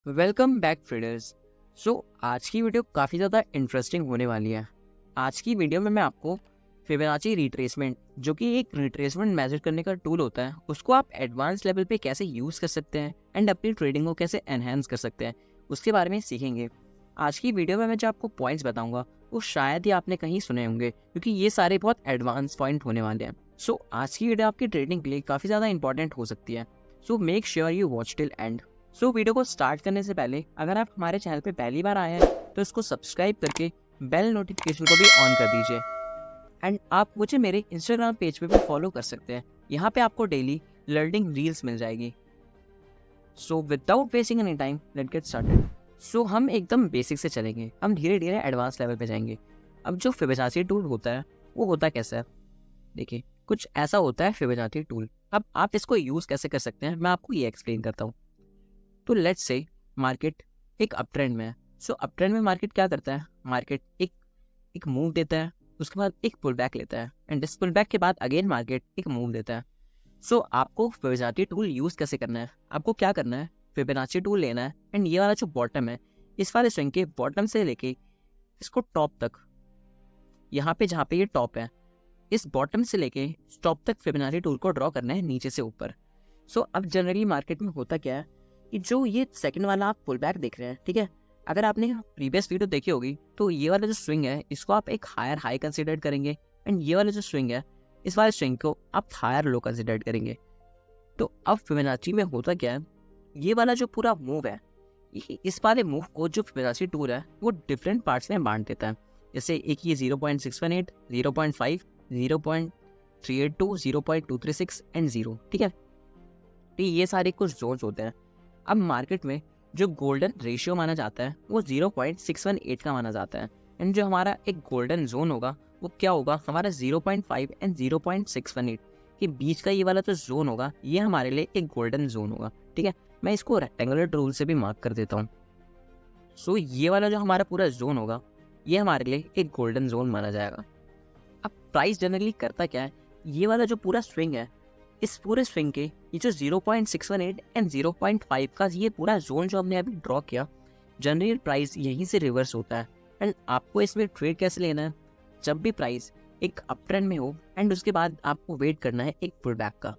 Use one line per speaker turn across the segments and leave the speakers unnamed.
Welcome back traders. आज की video काफ़ी ज़्यादा इंटरेस्टिंग होने वाली है। आज की वीडियो में मैं आपको फिबोनाची रिट्रेसमेंट, जो कि एक रिट्रेसमेंट मेजर करने का टूल होता है, उसको आप एडवांस लेवल पे कैसे यूज़ कर सकते हैं एंड अपनी ट्रेडिंग को कैसे एनहेंस कर सकते हैं, उसके बारे में सीखेंगे। आज की वीडियो में मैं जो आपको पॉइंट्स बताऊंगा वो शायद ही आपने कहीं सुने होंगे, क्योंकि ये सारे बहुत एडवांस पॉइंट होने वाले हैं। आज की वीडियो आपकी ट्रेडिंग के लिए काफ़ी ज़्यादा इंपॉर्टेंट हो सकती है। Make sure you watch till and. Video को स्टार्ट करने से पहले अगर आप हमारे चैनल पे पहली बार आए हैं तो इसको सब्सक्राइब करके बेल नोटिफिकेशन को भी ऑन कर दीजिए। एंड आप मुझे मेरे इंस्टाग्राम पेज पे भी फॉलो कर सकते हैं। यहाँ पे आपको डेली लर्निंग रील्स मिल जाएगी। Without wasting any time, let's get started. हम एकदम बेसिक से चलेंगे, हम धीरे धीरे एडवांस लेवल पे जाएंगे। अब जो फिबोनाची टूल होता है वो होता कैसा है, देखिए कुछ ऐसा होता है फिबोनाची टूल। अब आप इसको यूज़ कैसे कर सकते हैं मैं आपको ये एक्सप्लेन करता हूँ। तो लेट्स से मार्केट एक अप ट्रेंड में है। अप ट्रेंड में मार्केट क्या करता है, मार्केट एक मूव देता है, उसके बाद एक पुल बैक लेता है, एंड इस पुल बैक के बाद अगेन मार्केट एक मूव देता है। आपको फिबोनाची टूल यूज़ कैसे करना है, आपको क्या करना है, फिबोनाची टूल लेना है एंड ये वाला जो बॉटम है, इस वाले स्विंग के बॉटम से लेके इसको टॉप तक, यहाँ पे जहाँ पे ये टॉप है, इस बॉटम से लेके टॉप तक फिबोनाची टूल को ड्रॉ करना है नीचे से ऊपर। अब जनरली मार्केट में होता क्या है कि जो ये सेकंड वाला आप पुल बैक देख रहे हैं, ठीक है, अगर आपने प्रीवियस वीडियो देखी होगी तो ये वाला जो स्विंग है इसको आप एक हायर हाई कंसिडर करेंगे, एंड ये वाला जो स्विंग है इस वाले स्विंग को आप हायर लो कंसिडर करेंगे। तो अब फिबोनाची में होता क्या है, ये वाला जो पूरा मूव है, इस वाले मूव को जो फिबोनाची टूल है वो डिफरेंट पार्ट्स में बांट देता है। जैसे एक ये 0.618, 0.5, 0.382, 0.236 एंड 0, ठीक है। तो ये सारे कुछ जोन्स होते हैं। अब मार्केट में जो गोल्डन रेशियो माना जाता है वो 0.618 का माना जाता है, एंड जो हमारा एक गोल्डन जोन होगा वो क्या होगा, हमारा 0.5 एंड 0.618 के बीच का ये वाला जो जोन होगा ये हमारे लिए एक गोल्डन जोन होगा, ठीक है। मैं इसको रेक्टेंगुलर टूल से भी मार्क कर देता हूँ। ये वाला जो हमारा पूरा जोन होगा ये हमारे लिए एक गोल्डन जोन माना जाएगा। अब प्राइस जनरली करता क्या है, ये वाला जो पूरा स्विंग है, इस पूरे स्विंग के ये जो 0.618 एंड 0.5 का ये पूरा जोन जो हमने अभी ड्रॉ किया, जनरली प्राइस यहीं से रिवर्स होता है। एंड आपको इसमें ट्रेड कैसे लेना है, जब भी प्राइस एक अप ट्रेंड में हो एंड उसके बाद आपको वेट करना है एक पुल बैक का।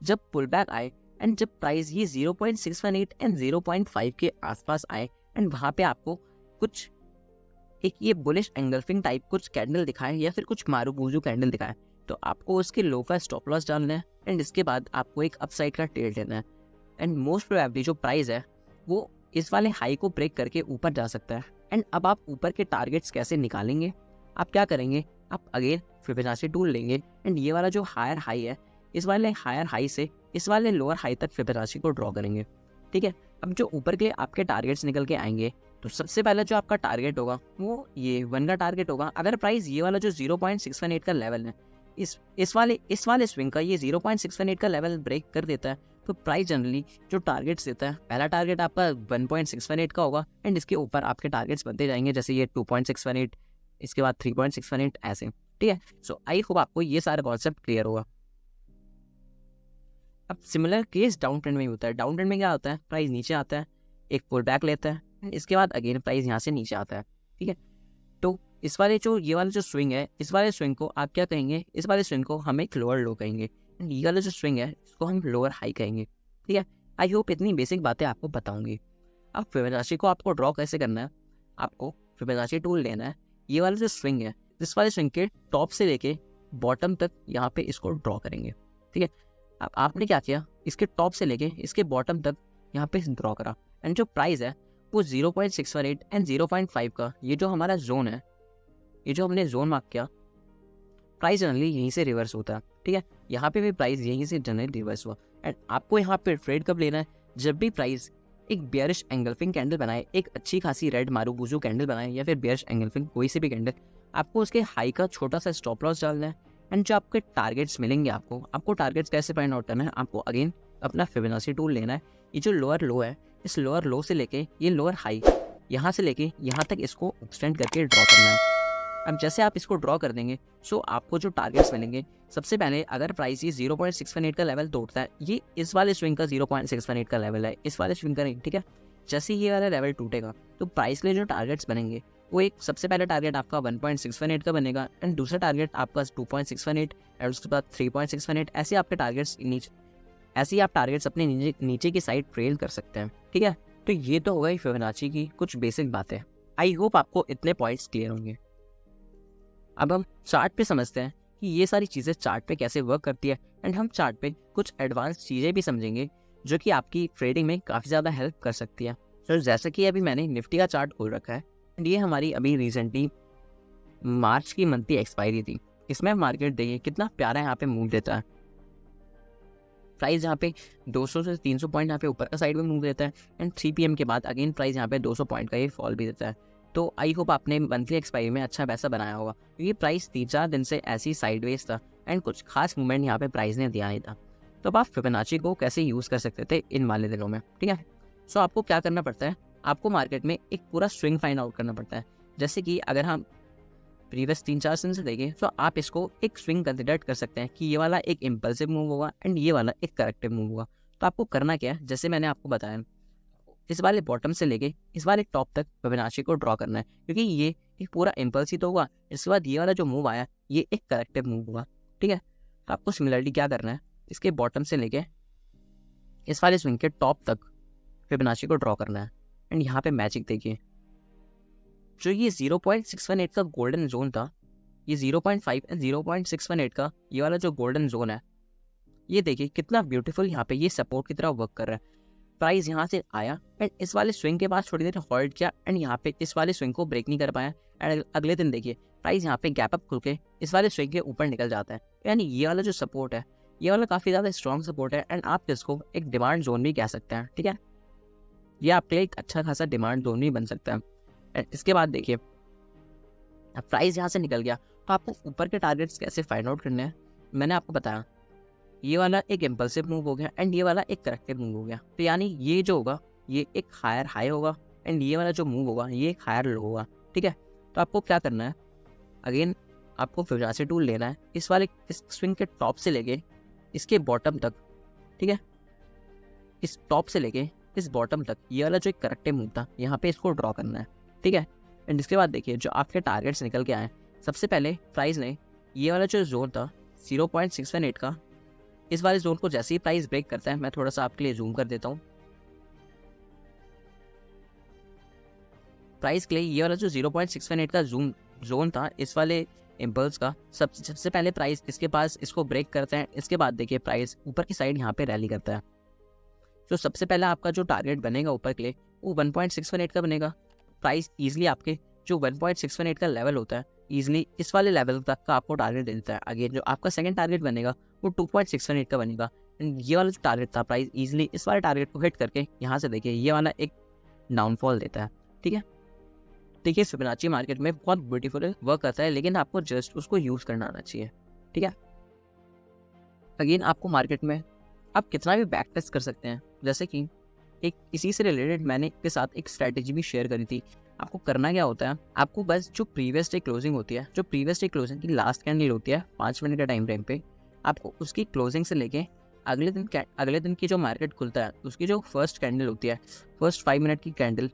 जब पुल बैक आए एंड जब प्राइस ये 0.618 एंड 0.5 के आसपास आए एंड वहाँ पे आपको कुछ एक ये बुलिश एंगल्फिंग टाइप कुछ कैंडल दिखाए या फिर कुछ मारूबूजू कैंडल दिखाए, तो आपको उसके लो का स्टॉप लॉस डालना है एंड इसके बाद आपको एक अपसाइड का टेल लेना है। एंड मोस्ट प्रोबेबली जो प्राइस है वो इस वाले हाई को ब्रेक करके ऊपर जा सकता है। एंड अब आप ऊपर के टारगेट्स कैसे निकालेंगे, आप क्या करेंगे, आप अगेन फिबोनाची टूल लेंगे एंड ये वाला जो हायर हाई है, इस वाले हायर हाई से इस वाले लोअर हाई तक फिबोनाची को ड्रॉ करेंगे, ठीक है। अब जो ऊपर के आपके टारगेट्स निकल के आएंगे, तो सबसे पहले जो आपका टारगेट होगा वो ये 1 का टारगेट होगा। अगर प्राइस ये वाला जो 0.618 का लेवल है, इस वाले स्विंग का ये 0.618 का लेवल ब्रेक कर देता है, तो प्राइस जनरली जो टारगेट्स देता है, पहला टारगेट आपका 1.618 का होगा एंड इसके ऊपर आपके टारगेट्स बनते जाएंगे, जैसे ये 2.618, इसके बाद 3.618 ऐसे, ठीक है। आई होप आपको ये सारा कॉन्सेप्ट क्लियर होगा। अब सिमिलर केस डाउन ट्रेंड में ही होता है। डाउन ट्रेंड में क्या होता है, प्राइस नीचे आता है, एक पुल बैक लेता है, इसके बाद अगेन प्राइस यहाँ से नीचे आता है, ठीक है। तो इस वाले जो ये वाला जो स्विंग है, इस वाले स्विंग को आप क्या कहेंगे, इस वाले स्विंग को हम एक लोअर लो कहेंगे, ये वाला जो स्विंग है इसको हम लोअर हाई कहेंगे, ठीक है। आई होप इतनी बेसिक बातें आपको बताऊंगी। अब फिबोनाची को आपको ड्रॉ कैसे करना है, आपको फिबोनाची टूल लेना है, ये वाला जो स्विंग है इस वाले स्विंग के टॉप से लेके बॉटम तक यहाँ पे इसको ड्रॉ करेंगे, ठीक है। अब आपने क्या किया, इसके टॉप से लेके इसके बॉटम तक यहाँ पे ड्रॉ करा, एंड जो प्राइस है वो 0.618 एंड 0.5 का ये जो हमारा जोन है, ये जो हमने जोन मार्क किया, प्राइस जनरली यहीं से रिवर्स होता है, ठीक है। यहाँ पे भी प्राइस यहीं से जनरली रिवर्स हुआ, एंड आपको यहाँ पे ट्रेड कब लेना है, जब भी प्राइस एक बियरिश एंगल्फिंग कैंडल बनाए, एक अच्छी खासी रेड मारूबूजू कैंडल बनाए या फिर बियरिश एंगल्फिंग कोई से भी कैंडल, आपको उसके हाई का छोटा सा स्टॉप लॉस डालना है। एंड जो आपके टारगेट्स मिलेंगे, आपको टारगेट्स कैसे फाइंड आउट करना है, आपको अगेन अपना फिबोनाची टूल लेना है। ये जो लोअर लो है, इस लोअर लो से लेके ये लोअर हाई, यहाँ से लेके यहाँ तक इसको एक्सटेंड करके ड्रॉ करना है। अब जैसे आप इसको ड्रॉ कर देंगे, आपको जो टारगेट्स मिलेंगे, सबसे पहले अगर प्राइस ये 0.618 का लेवल तोड़ता है, ये इस वाले स्विंग का 0.618 का लेवल है, इस वाले स्विंग का नहीं, ठीक है। जैसे ही ये वाला लेवल टूटेगा तो प्राइस के लिए जो टारगेट्स बनेंगे वो एक सबसे पहला टारगेट आपका 1.618 का बनेगा एंड दूसरा टारगेट आपका 2.618 एंड उसके बाद 3.618। ऐसे आपके टारगेट्स ऐसे ही आप टारगेट्स अपने नीचे की साइड ट्रेल कर सकते हैं। ठीक है, तो ये तो हो गई फिबोनाची की कुछ बेसिक बातें। आई होप आपको इतने पॉइंट्स क्लियर होंगे। अब हम चार्ट पे समझते हैं कि ये सारी चीज़ें चार्ट पे कैसे वर्क करती है एंड हम चार्ट पे कुछ एडवांस चीज़ें भी समझेंगे जो कि आपकी ट्रेडिंग में काफ़ी ज़्यादा हेल्प कर सकती है। तो जैसा कि अभी मैंने निफ्टी का चार्ट खोल रखा है एंड ये हमारी अभी रिसेंटली मार्च की मंथली एक्सपायरी थी। इसमें मार्केट देखिए कितना प्यारा यहाँ पे मूव देता है। प्राइस यहाँ पे 200 से 300 पॉइंट यहाँ पे ऊपर का साइड में मूव देता है एंड 3 PM के बाद अगेन प्राइस यहाँ पे 200 पॉइंट का ये फॉल भी देता है। तो आई होप आपने मंथली एक्सपायरी में अच्छा पैसा बनाया होगा, क्योंकि प्राइस 3-4 दिन से ऐसी साइडवेज था एंड कुछ खास मूवमेंट यहाँ पे प्राइस ने दिया नहीं था। तो अब आप फिबोनाची को कैसे यूज़ कर सकते थे इन वाले दिनों में। ठीक है, सो आपको क्या करना पड़ता है, आपको मार्केट में एक पूरा स्विंग फाइंड आउट करना पड़ता है। जैसे कि अगर हम प्रीवियस 3-4 दिन से देखें तो आप इसको एक स्विंग कंसिडर कर सकते हैं कि ये वाला एक इम्पल्सिव मूव होगा एंड ये वाला एक करेक्टिव मूव होगा। तो आपको करना क्या है, जैसे मैंने आपको बताया, इस वाले बॉटम से लेके इस वाले टॉप तक फिबोनाची को ड्रॉ करना है, क्योंकि ये एक पूरा इम्पल्स ही तो होगा। इसके बाद ये वाला जो मूव आया ये एक करेक्टिव मूव होगा। ठीक है, तो आपको सिमिलरली क्या करना है, इसके बॉटम से लेके इस वाले स्विंग के टॉप तक फिबोनाची को ड्रॉ करना है एंड यहाँ पे मैजिक देखिए, जो ये 0.618 का गोल्डन जोन था, ये 0.5 एंड 0.618 का ये वाला जो गोल्डन जोन है, ये देखिए कितना ब्यूटीफुल यहाँ पे ये सपोर्ट की तरह वर्क कर रहा है। प्राइस यहाँ से आया एंड इस वाले स्विंग के बाद थोड़ी देर होल्ड किया एंड यहाँ पे इस वाले स्विंग को ब्रेक नहीं कर पाया एंड अगले दिन देखिए प्राइस यहाँ पे गैप अप खुल के इस वाले स्विंग के ऊपर निकल जाता है। यानी ये वाला जो सपोर्ट है ये वाला काफ़ी ज़्यादा स्ट्रॉन्ग सपोर्ट है एंड आप इसको एक डिमांड जोन भी कह सकते हैं। ठीक है, ये आपके लिए एक अच्छा खासा डिमांड जोन भी बन सकता है। एंड इसके बाद देखिए अब प्राइस यहाँ से निकल गया तो आपको ऊपर के टारगेट्स कैसे फाइंड आउट करने हैं, मैंने आपको बताया। ये वाला एक इम्पल्सिव मूव हो गया एंड ये वाला एक करेक्टिव मूव हो गया। तो यानी ये जो होगा ये एक हायर हाई होगा एंड ये वाला जो मूव होगा ये एक हायर लो होगा। ठीक है, तो आपको क्या करना है, अगेन आपको फिबोनाची टूल लेना है, इस वाले इस स्विंग के टॉप से लेके इसके बॉटम तक। ठीक है, इस टॉप से लेके इस बॉटम तक ये वाला जो एक करेक्टिव मूव था यहाँ पे इसको ड्रॉ करना है। ठीक है, एंड इसके बाद देखिए जो आपके टारगेट्स निकल के आए, सबसे पहले प्राइस ने ये वाला जो जोन था 0.618 का, इस वाले जोन को जैसे ही प्राइस ब्रेक करता है, मैं थोड़ा सा आपके लिए जूम कर देता हूँ। प्राइस के लिए ये वाला जो 0.618 का जोन था इस वाले इम्पल्स का, सबसे पहले प्राइस इसके पास इसको ब्रेक करता है। इसके बाद देखिए प्राइस ऊपर की साइड यहाँ पे रैली करता है। तो सबसे पहला आपका जो टारगेट बनेगा ऊपर के लिए वो 1.618 का बनेगा। प्राइस ईजिली आपके जो 1.618 का लेवल होता है ईजिली इस वाले लेवल तक का आपको टारगेट दे देता है। अगेन जो आपका सेकंड टारगेट बनेगा वो 2.618 का बनेगा एंड ये वाला जो टारगेट था प्राइस ईजिली इस वाले टारगेट को हिट करके यहाँ से देखिए ये वाला एक डाउनफॉल देता है। ठीक है, देखिए फिबोनाची मार्केट में बहुत ब्यूटीफुल वर्क करता है, लेकिन आपको जस्ट उसको यूज़ करना आना चाहिए। ठीक है, अगेन आपको मार्केट में आप कितना भी बैक टेस्ट कर सकते हैं। जैसे कि एक इसी से रिलेटेड मैंने इसके साथ एक स्ट्रैटेजी भी शेयर करी थी। आपको करना क्या होता है, आपको बस जो प्रीवियस डे क्लोजिंग होती है, जो प्रीवियस डे क्लोजिंग की लास्ट कैंडल होती है 5 मिनट का टाइम फ्रेम पे, आपको उसकी क्लोजिंग से लेके अगले दिन की जो मार्केट खुलता है उसकी जो फर्स्ट कैंडल होती है, फर्स्ट 5 मिनट की कैंडल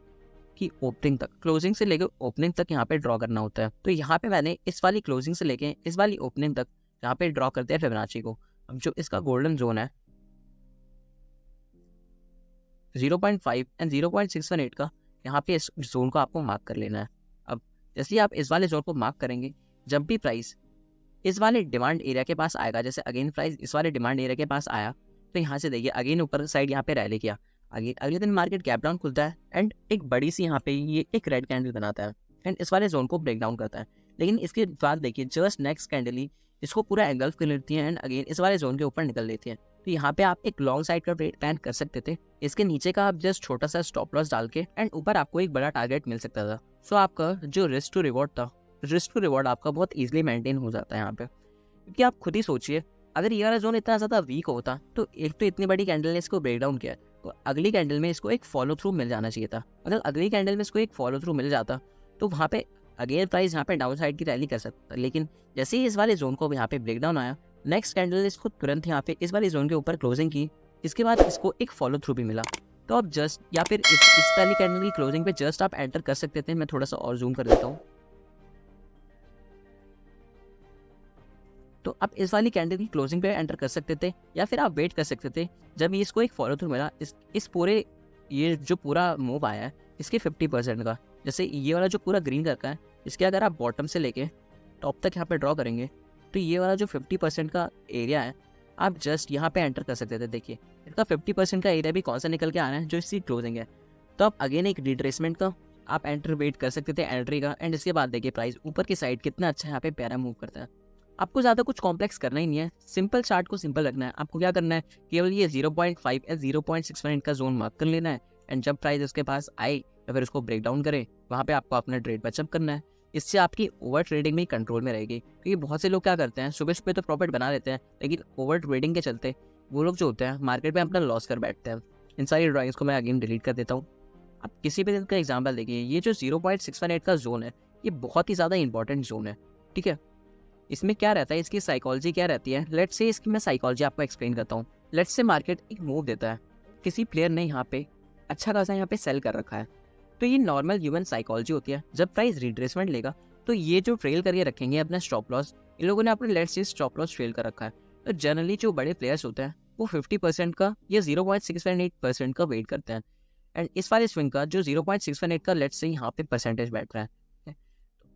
की ओपनिंग तक, क्लोजिंग से लेके ओपनिंग तक यहाँ पे ड्रॉ करना होता है। तो यहाँ पे मैंने इस वाली क्लोजिंग से लेके इस वाली ओपनिंग तक यहाँ पे ड्रॉ करते हैं फिबोनाची को। अब जो इसका गोल्डन जोन है 0.5 एंड 0.618 का, यहाँ पे इस जोन को आपको मार्क कर लेना है। अब जैसे ही आप इस वाले जोन को मार्क करेंगे, जब भी प्राइस इस वाले डिमांड एरिया के पास आएगा, जैसे अगेन प्राइस इस वाले डिमांड एरिया के पास आया तो यहाँ से देखिए अगेन ऊपर साइड यहाँ पे रैली किया, अगले दिन मार्केट गैप डाउन खुलता है एंड एक बड़ी सी यहाँ पे ये एक रेड कैंडल बनाता है एंड इस वाले जोन को ब्रेक डाउन करता है। लेकिन इसके बाद देखिए जस्ट नेक्स्ट कैंडल ही इसको पूरा एंगल्फ कर लेती है एंड अगेन इस वाले जोन के ऊपर निकल लेती है। तो यहाँ पे आप एक लॉन्ग साइड का ट्रेड प्लान कर सकते थे। इसके नीचे का आप जस्ट छोटा सा स्टॉप लॉस डाल के एंड ऊपर आपको एक बड़ा टारगेट मिल सकता था। सो आपका जो रिस्क टू रिवॉर्ड था, रिस्क टू रिवॉर्ड आपका बहुत ईजिली मेंटेन हो जाता है यहाँ पे। क्योंकि आप खुद ही सोचिए, अगर ये वाला जोन इतना ज़्यादा वीक होता तो एक तो इतनी बड़ी कैंडल ने इसको ब्रेक डाउन किया, तो अगली कैंडल में इसको एक फॉलो थ्रू मिल जाना चाहिए था। अगर अगली कैंडल में इसको एक फॉलो थ्रू मिल जाता तो वहाँ पे अगेन प्राइस यहाँ पे डाउन साइड की रैली कर सकता। लेकिन जैसे ही इस वाले जोन को यहाँ पे ब्रेक डाउन आया, नेक्स्ट कैंडल इसको तुरंत यहाँ पे इस वाले जोन के ऊपर क्लोजिंग की, इसके बाद इसको एक फॉलो थ्रू भी मिला तो आप जस्ट या फिर इस वाली कैंडल की क्लोजिंग पे जस्ट आप एंटर कर सकते थे। मैं थोड़ा सा और जूम कर देता हूँ। तो आप इस वाली कैंडल की क्लोजिंग पे एंटर कर सकते थे या फिर आप वेट कर सकते थे जब ये इसको एक फॉलो थ्रू मिला इस पूरे ये जो पूरा मूव आया है इसके 50% का। जैसे ये वाला जो पूरा ग्रीन का है इसके अगर आप बॉटम से लेके टॉप तक यहाँ पे ड्रॉ करेंगे तो ये वाला जो 50% का एरिया है आप जस्ट यहाँ पे एंटर कर सकते थे। देखिए इसका 50% का एरिया भी कौन सा निकल के आ रहा है, जो इसकी क्लोजिंग है। तो आप अगेन एक रिट्रेसमेंट का आप एंटर वेट कर सकते थे एंट्री का। एंड इसके बाद देखिए प्राइस ऊपर की साइड कितना अच्छा यहाँ पे प्यारा मूव करता है। आपको ज़्यादा कुछ कॉम्प्लेक्स करना ही नहीं है, सिंपल चार्ट को सिंपल रखना है। आपको क्या करना है, केवल ये 0.5 या 0.61 का जोन मार्क कर लेना है। एंड जब प्राइस उसके पास आए या फिर उसको ब्रेक डाउन करे वहाँ पे आपको अपना ट्रेड बचअप करना है। इससे आपकी ओवर ट्रेडिंग भी कंट्रोल में रहेगी, क्योंकि बहुत से लोग क्या करते हैं सुबह सुबह तो प्रॉफिट बना लेते हैं, लेकिन ओवर ट्रेडिंग के चलते वो लोग जो होते हैं मार्केट में अपना लॉस कर बैठते हैं। इन सारी ड्राइंग्स को मैं अगेन डिलीट कर देता हूँ। आप किसी भी दिन का एग्जाम्पल देखिए, ये जो 0.618 का जोन है ये बहुत ही ज़्यादा इंपॉर्टेंट जोन है। ठीक है, इसमें क्या रहता है, इसकी साइकोलॉजी क्या रहती है, लेट्स से इसकी मैं साइकोलॉजी आपको एक्सप्लेन करता हूँ। लेट्स से मार्केट एक मूव देता है, किसी प्लेयर ने यहाँ पे अच्छा खासा यहाँ पे सेल कर रखा है, तो ये नॉर्मल ह्यूमन साइकोलॉजी होती है। जब प्राइस रिट्रेसमेंट लेगा तो ये जो ट्रेल करके रखेंगे अपना स्टॉप लॉस, इन लोगों ने अपने let's say stop loss trail कर रखा है। तो जनरली जो बड़े प्लेयर्स होते हैं वो 50% का या 0.618% का वेट करते हैं। एंड इस वाले स्विंग का जो 0.618 का लेट्स से यहाँ पे परसेंटेज बैठ रहा है,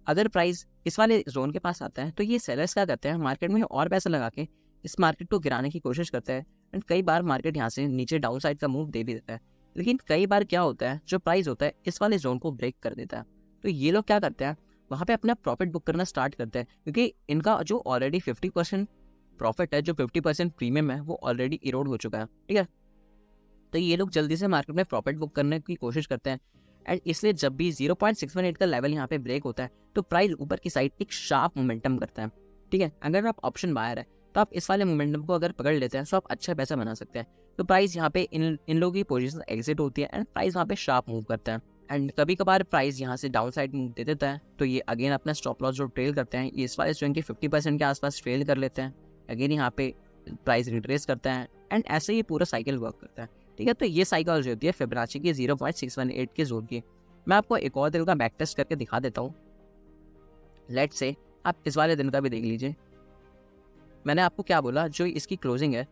अगर प्राइस इस वाले जोन के पास आता है तो ये सेलर्स क्या करते हैं, मार्केट में और पैसा लगा के इस मार्केट को गिराने की कोशिश करते हैं। एंड कई बार मार्केट यहाँ से नीचे डाउन साइड का मूव दे भी देता है, लेकिन कई बार क्या होता है जो प्राइस होता है इस वाले जोन को ब्रेक कर देता है। तो ये लोग क्या करते हैं, वहाँ पे अपना प्रॉफिट बुक करना स्टार्ट करते हैं, क्योंकि इनका जो ऑलरेडी 50% प्रॉफिट है, जो 50% प्रीमियम है वो ऑलरेडी इरोड हो चुका है। ठीक है, तो ये लोग जल्दी से मार्केट में प्रॉफिट बुक करने की कोशिश करते हैं। एंड इसलिए जब भी 0.618 का लेवल यहाँ पे ब्रेक होता है तो प्राइस ऊपर की साइड एक शार्प मोमेंटम करता है। ठीक है, अगर आप ऑप्शन बायर है तो आप इस वाले मोमेंटम को अगर पकड़ लेते हैं तो आप अच्छा पैसा बना सकते हैं। तो प्राइस यहाँ पे इन लोगों की पोजीशन एग्जिट होती है एंड प्राइस वहाँ पे शार्प मूव करता है। एंड कभी कभार प्राइस यहाँ से डाउन साइड मूव दे देता है, तो ये अगेन अपना स्टॉप लॉस जो ट्रेल करते हैं ये इस वाले स्विंग के 50% के आसपास ट्रेल कर लेते हैं। अगेन यहाँ पे प्राइस रिट्रेस करता है एंड ऐसे ही पूरा साइकिल वर्क करता है। ठीक है, तो ये साइकिल जो होती है फिबोनाची की 0.618 के जोन की। मैं आपको एक और दिन का बैक टेस्ट करके दिखा देता हूँ। लेट्स से आप इस वाले दिन का भी देख लीजिए। मैंने आपको क्या बोला, जो इसकी क्लोजिंग है,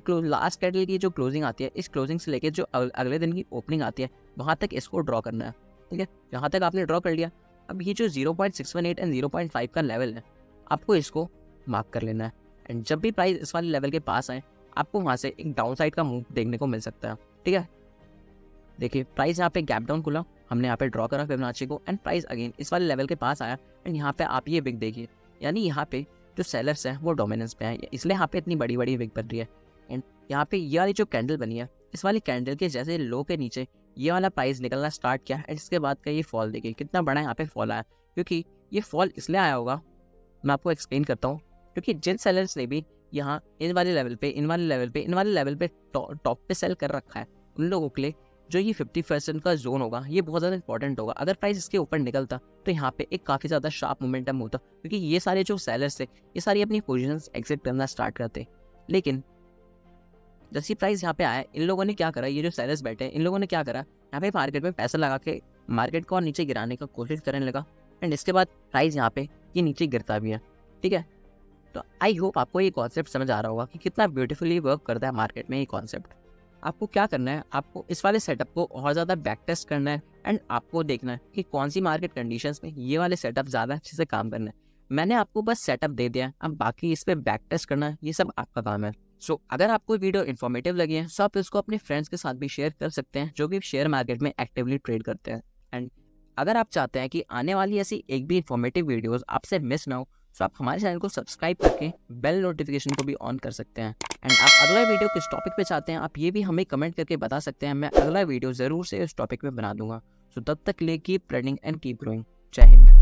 लास्ट कैंडल की जो क्लोजिंग आती है, इस क्लोजिंग से लेके जो अगले दिन की ओपनिंग आती है वहाँ तक इसको ड्रॉ करना है। ठीक है, यहाँ तक आपने ड्रॉ कर लिया। अब ये जो 0.618 एंड 0.5 का लेवल है आपको इसको मार्क कर लेना है। एंड जब भी प्राइस इस वाले लेवल के पास आए आपको वहाँ से एक डाउन साइड का मूव देखने को मिल सकता है। ठीक है, देखिए प्राइस यहाँ पे गैप डाउन खुला, हमने यहाँ पे ड्रॉ करा फिबोनाची को एंड प्राइस अगेन इस वाले लेवल के पास आया। एंड यहाँ पे आप ये विक देखिए, यानी यहाँ पे जो सेलर्स हैं वो डोमिनेंस पे हैं, इसलिए यहाँ पे इतनी बड़ी बड़ी विक बन रही है। एंड यहाँ पे ये वाली जो कैंडल बनी है इस वाली कैंडल के जैसे लो के नीचे ये वाला प्राइस निकलना स्टार्ट किया एंड इसके बाद का ये फॉल देखिए कितना बड़ा यहाँ पे फॉल आया। क्योंकि ये फॉल इसलिए आया होगा, मैं आपको एक्सप्लेन करता हूँ। क्योंकि जिन सेलर्स ने भी यहाँ इन वाले लेवल पे टॉप पे सेल कर रखा है उन लोगों के लिए जो ये 50% का जोन होगा ये बहुत ज़्यादा इंपॉर्टेंट होगा। अगर प्राइस इसके ऊपर निकलता तो यहाँ पे एक काफ़ी ज़्यादा शार्प मोमेंटम होता, क्योंकि ये सारे जो सेलर्स थे ये सारी अपनी पोजीशंस एग्जिट करना स्टार्ट करते। लेकिन जैसे प्राइस यहाँ पे आया इन लोगों ने क्या करा, ये जो सेलर्स बैठे हैं इन लोगों ने क्या करा, यहाँ पे मार्केट में पैसा लगा के मार्केट को और नीचे गिराने का कोशिश करने लगा। एंड इसके बाद प्राइस यहाँ पे ये नीचे गिरता भी है। ठीक है, तो आई होप आपको ये कॉन्सेप्ट समझ आ रहा होगा कि कितना ब्यूटीफुली वर्क करता है मार्केट में ये कॉन्सेप्ट। आपको क्या करना है, आपको इस वाले सेटअप को और ज़्यादा बैक टेस्ट करना है एंड आपको देखना है कि कौन सी मार्केट कंडीशंस में ये वाले सेटअप ज़्यादा अच्छे से काम करना है। मैंने आपको बस सेटअप दे दिया, अब बाकी इस पर बैक टेस्ट करना ये सब आपका काम है। सो अगर आपको वीडियो इन्फॉर्मेटिव लगी है तो आप इसको अपने फ्रेंड्स के साथ भी शेयर कर सकते हैं जो भी शेयर मार्केट में एक्टिवली ट्रेड करते हैं। एंड अगर आप चाहते हैं कि आने वाली ऐसी एक भी इन्फॉर्मेटिव वीडियोज़ आपसे मिस ना हो तो आप हमारे चैनल को सब्सक्राइब करके बेल नोटिफिकेशन को भी ऑन कर सकते हैं। एंड आप अगला वीडियो किस टॉपिक पे चाहते हैं आप ये भी हमें कमेंट करके बता सकते हैं, मैं अगला वीडियो ज़रूर से इस टॉपिक पे बना दूंगा। सो तब तक ले keep trading and keep growing. जय हिंद।